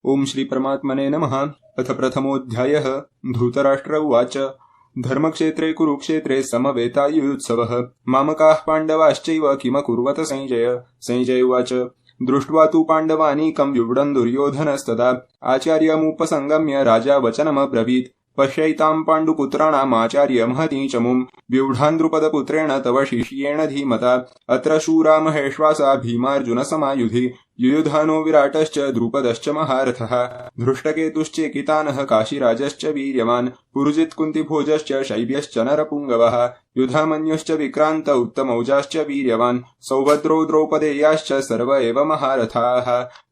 ओम श्री परमात्मने नमः। अथ प्रथमोऽध्यायः। धृतराष्ट्र उवाच धर्मक्षेत्रे कुरुक्षेत्रे समवेतायुत्सवः मामकाः पाण्डवाश्चैव किमकुर्वत संजय। संजय उवाच दृष्ट्वा तु पाण्डवानीकं व्युढन् दुर्योधनस्तदा आचार्यमुपसंगम्य राजा वचनमब्रवीत् पश्यैतां पाण्डुपुत्राणामाचार्य महतीं चमुं व्यूढान् द्रुपदपुत्रेण तव शिष्येण धीमता अत्र शूरा महेश्वासा भीमार्जुनसमायुधि युयुधानो विराटश्च द्रुपदश्च महारथः धृष्टकेतुश्चेकितानः काशीराजश्च वीर्यवान् पुरुजित् कुन्तिभोजश्च शैब्यश्च नरपुङ्गवः युधामन्युश्च विक्रान्त उत्तमौजाश्च वीर्यवान् सौभद्रो द्रौपदेयाश्च सर्व एव महारथाः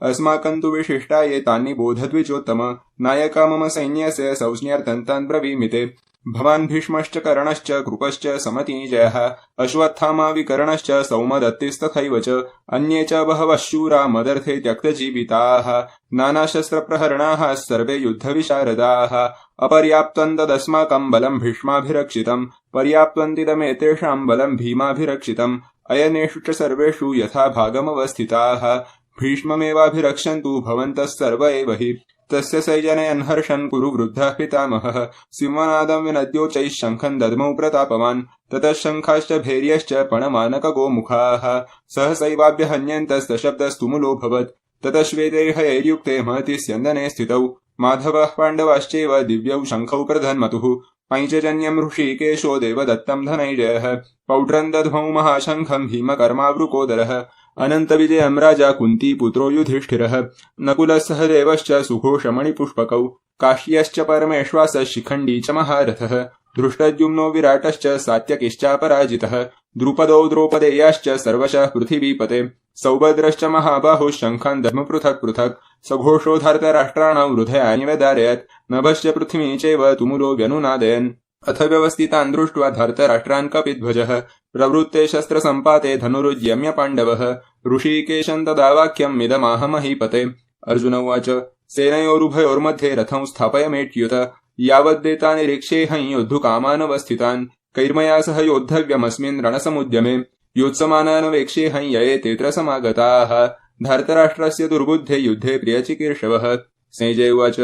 अस्माकं तु विशिष्टा एतानि बोधद्विजोत्तम नायका मम सैन्यस्य संज्ञार्थं ब्रवीमि ते भवान् भीष्मश्च कर्णश्च कृपश्च समतिजयः अश्वत्थामा विकर्णश्च सौमदत्तिस्तथैव च अन्ये च बहवः शूरा मदर्थे त्यक्तजीविताः नानाशस्त्रप्रहरणाः सर्वे युद्धविशारदाः अपर्याप्तं तदस्माकं बलं भीष्माभिरक्षितं पर्याप्तमिदमेतेषां बलं भीमाभिरक्षितम् अयनेषु च सर्वेषु यथा भागमवस्थिताः भीष्ममेवाभिरक्षन्तु भवन्तः सर्व एव हि तस्य सैजनयन् हर्षन् कुरु वृद्धः पितामहः सिंहनादं विनद्योच्चैः शङ्खं दद्मौ प्रतापवान् ततः शङ्खाश्च भैर्यश्च पणमानकगोमुखाः सहसैवाभ्यहन्यन्तस्तशब्दस्तुमुलोऽभवत् ततः श्वेतैर्हयैर्युक्ते महति स्यन्दने स्थितौ माधवः पाण्डवाश्चैव दिव्यौ शङ्खौ प्रधन्मतुः पैञ्चजन्यं ऋषिकेशो देवदत्तं धनञ्जयः पौड्रं दध्मौ महाशङ्खं भीमकर्मावृकोदरः अनन्तविजयं राजा कुन्तीपुत्रो युधिष्ठिरः नकुलः सहदेवश्च सुघोषमणिपुष्पकौ काश्यश्च परमेश्वासः शिखण्डी च महारथः धृष्टद्युम्नो विराटश्च सात्यकिश्चापराजितः द्रुपदो द्रौपदेयाश्च सर्वशः पृथिवीपते सौभद्रश्च महाबाहुः शङ्खान् दध्म पृथक् पृथक् सघोषो धर्तराष्ट्राणां हृदयानि व्यदारयत् नभश्च पृथ्वी चैव तुमुलो व्यनुनादयन् अथ व्यवस्थितान् दृष्ट्वा धर्तराष्ट्रान् कपिध्वजः प्रवृत्ते शस्त्रसम्पाते धनुरुद्यम्य पाण्डवः ऋषिकेशं तदा वाक्यम् इदमाह महीपते। अर्जुन उवाच सेनयोरुभयोर्मध्ये रथं स्थापयमेट्युत यावद्देतान् निरीक्षेऽहं योद्धुकामानवस्थितान् कैर्मया सह योद्धव्यमस्मिन् रणसमुद्यमे योत्समानान् वेक्षेऽहं ययेतेऽत्र समागताः धर्तराष्ट्रस्य दुर्बुद्धे युद्धे प्रियचिकीर्षवः। संजय उवाच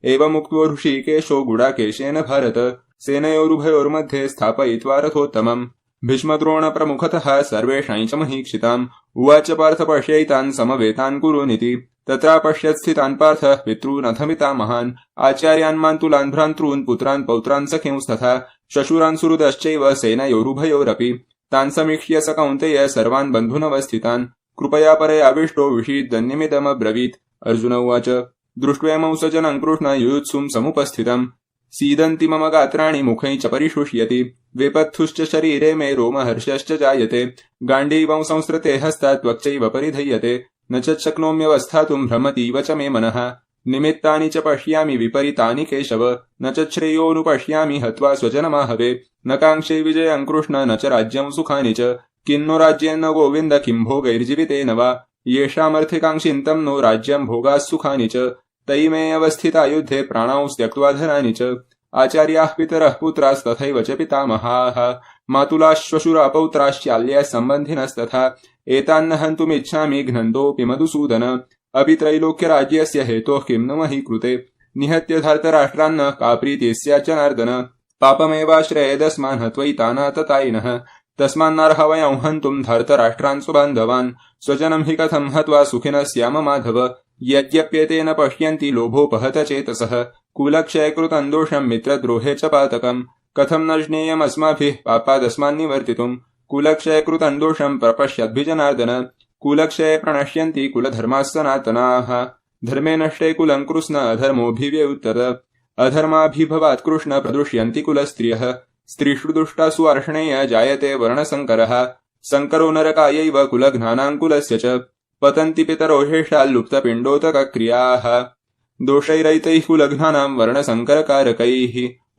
एवमुक्त्वा ऋषिकेशो गुडाकेशेन भारत सेनयोरुभयोर्मध्ये स्थापयित्वा रथोत्तमम् भीष्मद्रोणप्रमुखतः सर्वेषां च महीक्षिताम् उवाच पार्थ पश्यैतान् समवेतान् कुरुनिति तत्रापश्यत् स्थितान् पार्थः पितॄनथ पितामहान् आचार्यान् मान्तुलान् भ्रातॄन् पुत्रान् पौत्रान् सखींस्तथा श्वशुरान् सुहृदश्चैव सेनयोरुभयोरपि तान् समीक्ष्य स कौन्तेय सर्वान् बन्धूनवस्थितान् कृपया परयाविष्टो विषीदन्यमिदमब्रवीत्। अर्जुन उवाच दृष्ट्वेमौ सजनं कृष्ण युयुत्सुं समुपस्थितम् सीदन्ति मम गात्राणि मुखै च परिशुष्यति वेपत्थुश्च शरीरे मे रोमहर्षश्च जायते गाण्डीवं संसृते हस्तात् त्वक्चैव परिधीयते न च शक्नोम्यवस्थातुं भ्रमतीव च मे मनः निमित्तानि च पश्यामि विपरीतानि केशव न च श्रेयोनुपश्यामि हत्वा स्वजनमाहवे न काङ्क्षे विजयं कृष्ण न च राज्यं सुखानि च किन्नो राज्येन गोविन्द किं भोगैर्जीवितेन वा येषामर्थिकाङ्क्षिन्तं नो राज्यं भोगाः सुखानि च तयि मे अवस्थिता युद्धे प्राणां त्यक्त्वा धनानि च आचार्याः पितरः पुत्रास्तथैव च पितामहाः मातुलाः श्वशुरा पौत्राश्चाल्यः सम्बन्धिनस्तथा एतान्न हन्तुमिच्छामि घ्नन्तोऽपि मधुसूदन अपि त्रैलोक्यराज्यस्य हेतोः किं न मही कृते निहत्य धर्तराष्ट्रान्न का प्रीतिः स्यात् जनार्दन पापमेवाश्रयेदस्मान् हत्वैतानाततायिनः तस्मान्नर्ह वयं हन्तुं धर्तराष्ट्रान् स्वबान्धवान् स्वजनं हि कथं हत्वा सुखिनः स्याम माधव यद्यप्येतेन पश्यन्ति लोभोपहत चेतसः कुलक्षयकृतं दोषं मित्रद्रोहे च पातकम् कथं न ज्ञेयमस्माभिः पापादस्मान्निवर्तितुम् कुलक्षयकृतं दोषं प्रपश्यद्भिजनार्दन कुलक्षये प्रणश्यन्ति कुलधर्माः सनातनाः धर्मे नष्टे कुलं कृष्ण अधर्मोऽभिव्युत्तर अधर्माभिभवात् कृष्ण प्रदुष्यन्ति कुलस्त्रियः स्त्रीषु दुष्टासु अर्ष्णेय जायते वर्णसङ्करः सङ्करो नरकायैव कुलघ्नानां कुलस्य च पतन्ति पितरो हेषाल्लुप्तपिण्डोदकक्रियाः दोषैरैतैः कुलघ्नानां वर्णसङ्करकारकैः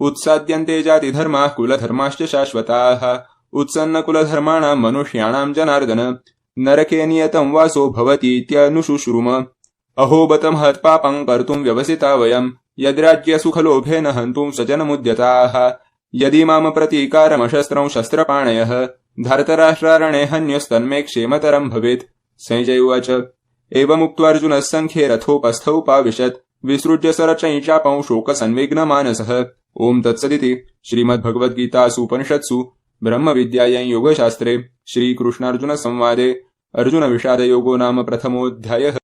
उत्साद्यन्ते जातिधर्माः कुलधर्माश्च शाश्वताः उत्सन्नकुलधर्माणां मनुष्याणां जनार्दन नरके नियतं वासो भवतीत्यनुशुश्रुम अहो बत महत्पापं कर्तुं व्यवसिता वयं यद्राज्यसुखलोभेन हन्तुं स्वजनमुद्यताः यदि माम प्रतीकारमशस्त्रं शस्त्रपाणयः धर्तराष्ट्रारणे हन्योस्तन्मे क्षेमतरं भवेत्। संजय उवाच एवमुक्त्वार्जुनः सङ्ख्ये रथोपस्थौ पाविशत् विसृज्य सरचैचापं शोकसन्विग्नमानसः। ओम तत्सदिति श्रीमद्भगवद्गीतासु उपनिषत्सु ब्रह्मविद्यायां योगशास्त्रे श्रीकृष्णार्जुनसंवादे अर्जुनविषादयोगो नाम प्रथमोऽध्यायः।